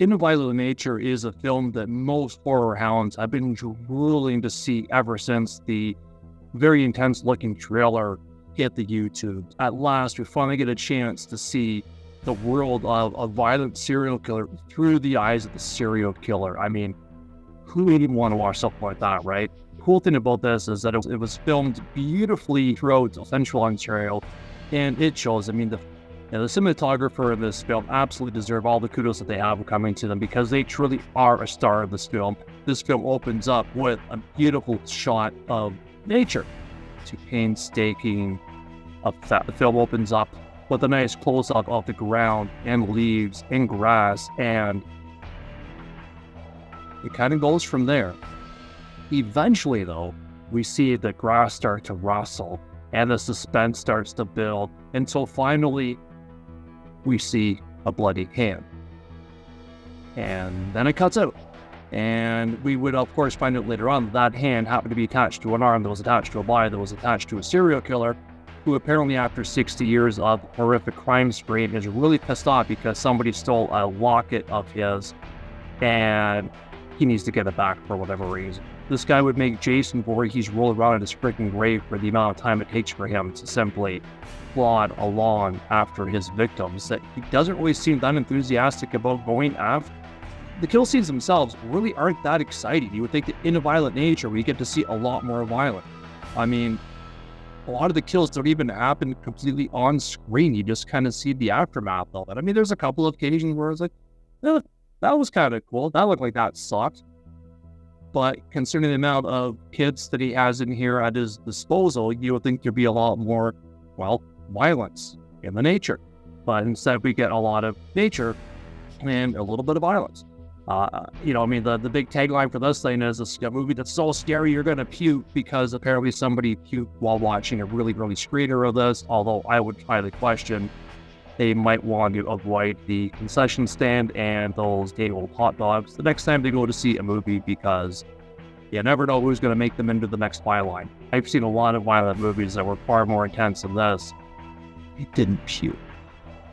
In a Violent Nature is a film that most horror hounds have been drooling to see ever since the very intense looking trailer hit the YouTube. At last, we finally get a chance to see the world of a violent serial killer through the eyes of the serial killer. I mean, who would even want to watch something like that, right? The cool thing about this is that it was filmed beautifully throughout central Ontario, and it shows. I mean, the cinematographer in this film absolutely deserve all the kudos that they have coming to them, because they truly are a star of this film. This film opens up with a beautiful shot of nature. To painstaking effect. The film opens up with a nice close-up of the ground and leaves and grass, and it kind of goes from there. Eventually, though, we see the grass start to rustle and the suspense starts to build until finally we see a bloody hand. And then it cuts out. And we would, of course, find out later on that hand happened to be attached to an arm that was attached to a body that was attached to a serial killer who apparently, after 60 years of horrific crime spree, is really pissed off because somebody stole a locket of his and he needs to get it back for whatever reason. This guy would make Jason Voorhees roll around in his freaking grave for the amount of time it takes for him to simply plod along after his victims, that he doesn't really seem that enthusiastic about going after. The kill scenes themselves really aren't that exciting. You would think that in A Violent Nature, we get to see a lot more violence. I mean, a lot of the kills don't even happen completely on screen. You just kind of see the aftermath of it. I mean, there's a couple of occasions where it's like, eh, that was kind of cool. That looked like that sucked. But considering the amount of kids that he has in here at his disposal, you would think there'd be a lot more, well, violence in the nature. But instead, we get a lot of nature and a little bit of violence. The big tagline for this thing is a movie that's so scary you're going to puke, because apparently somebody puked while watching a really, really screener of this, although I would highly question they might want to avoid the concession stand and those day-old hot dogs the next time they go to see a movie, because you never know who's going to make them into the next byline. I've seen a lot of violent movies that were far more intense than this. It didn't puke.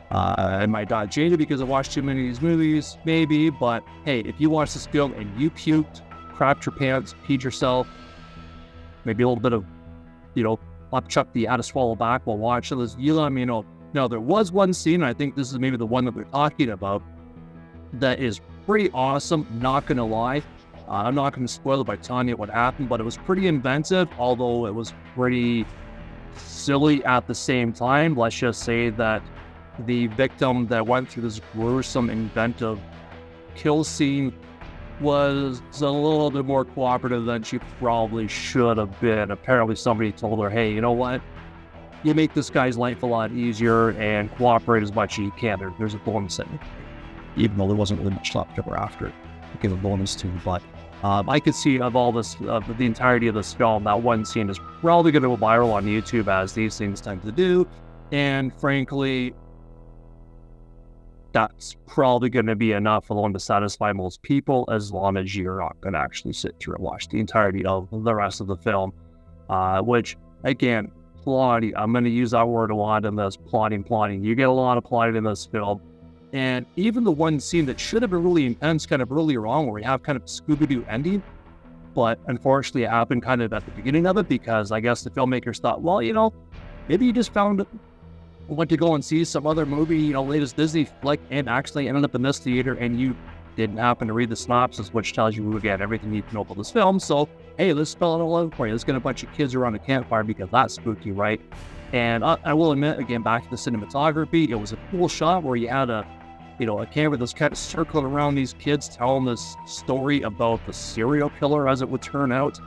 I might not change it because I watched too many of these movies, maybe, but hey, if you watch this film and you puked, crapped your pants, peed yourself, maybe a little bit of, upchuck the out of swallow back while watching this, you let me know. Now, there was one scene, I think this is maybe the one that they're talking about, that is pretty awesome, not gonna lie. I'm not gonna spoil it by telling you what happened, but it was pretty inventive, although it was pretty silly at the same time. Let's just say that the victim that went through this gruesome, inventive kill scene was a little bit more cooperative than she probably should have been. Apparently somebody told her, hey, you know what? You make this guy's life a lot easier and cooperate as much as you can. There's a bonus in it. Even though there wasn't really much left over after it. To give a bonus to, but I could see of all this, the entirety of this film, that one scene is probably going to go viral on YouTube, as these things tend to do. And frankly, that's probably going to be enough alone to satisfy most people, as long as you're not going to actually sit through and watch the entirety of the rest of the film. Which, again, plotting. I'm going to use that word a lot in this. Plotting. You get a lot of plotting in this film. And even the one scene that should have been really intense kind of earlier on, where we have kind of a Scooby-Doo ending, but unfortunately it happened kind of at the beginning of it, because I guess the filmmakers thought, well, maybe you just went to go and see some other movie, latest Disney flick, and actually ended up in this theater, and you didn't happen to read the synopsis, which tells you, again, everything you need to know about this film. So, hey, let's spell it all out for you. Let's get a bunch of kids around a campfire, because that's spooky, right? And I will admit, again, back to the cinematography, it was a cool shot where you had a camera that's kind of circling around these kids, telling this story about the serial killer, as it would turn out.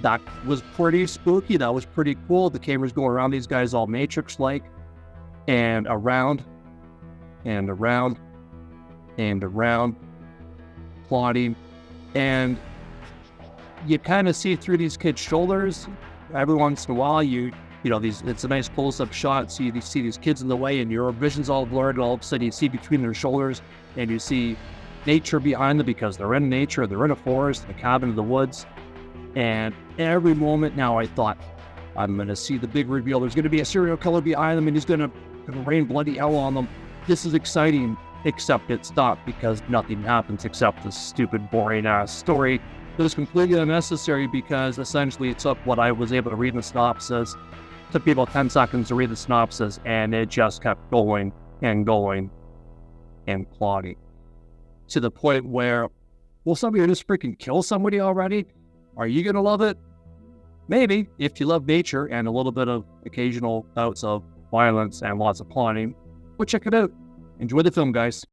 That was pretty spooky. That was pretty cool. The camera's going around these guys all Matrix-like, and around, and around, and around, plotting. And you kind of see through these kids' shoulders. Every once in a while, it's a nice close-up shot, so you see these kids in the way, and your vision's all blurred, and all of a sudden you see between their shoulders, and you see nature behind them, because they're in nature, they're in a forest, a cabin in the woods. And every moment now I thought, I'm going to see the big reveal. There's going to be a serial killer behind them, and he's going to rain bloody hell on them. This is exciting. except it stopped because nothing happens except this stupid, boring-ass story. It was completely unnecessary because essentially it took what I was able to read in the synopsis, took people 10 seconds to read the synopsis, and it just kept going and going and plotting. To the point where, will somebody just freaking kill somebody already? Are you going to love it? Maybe, if you love nature and a little bit of occasional bouts of violence and lots of plotting. But check it out. Enjoy the film, guys.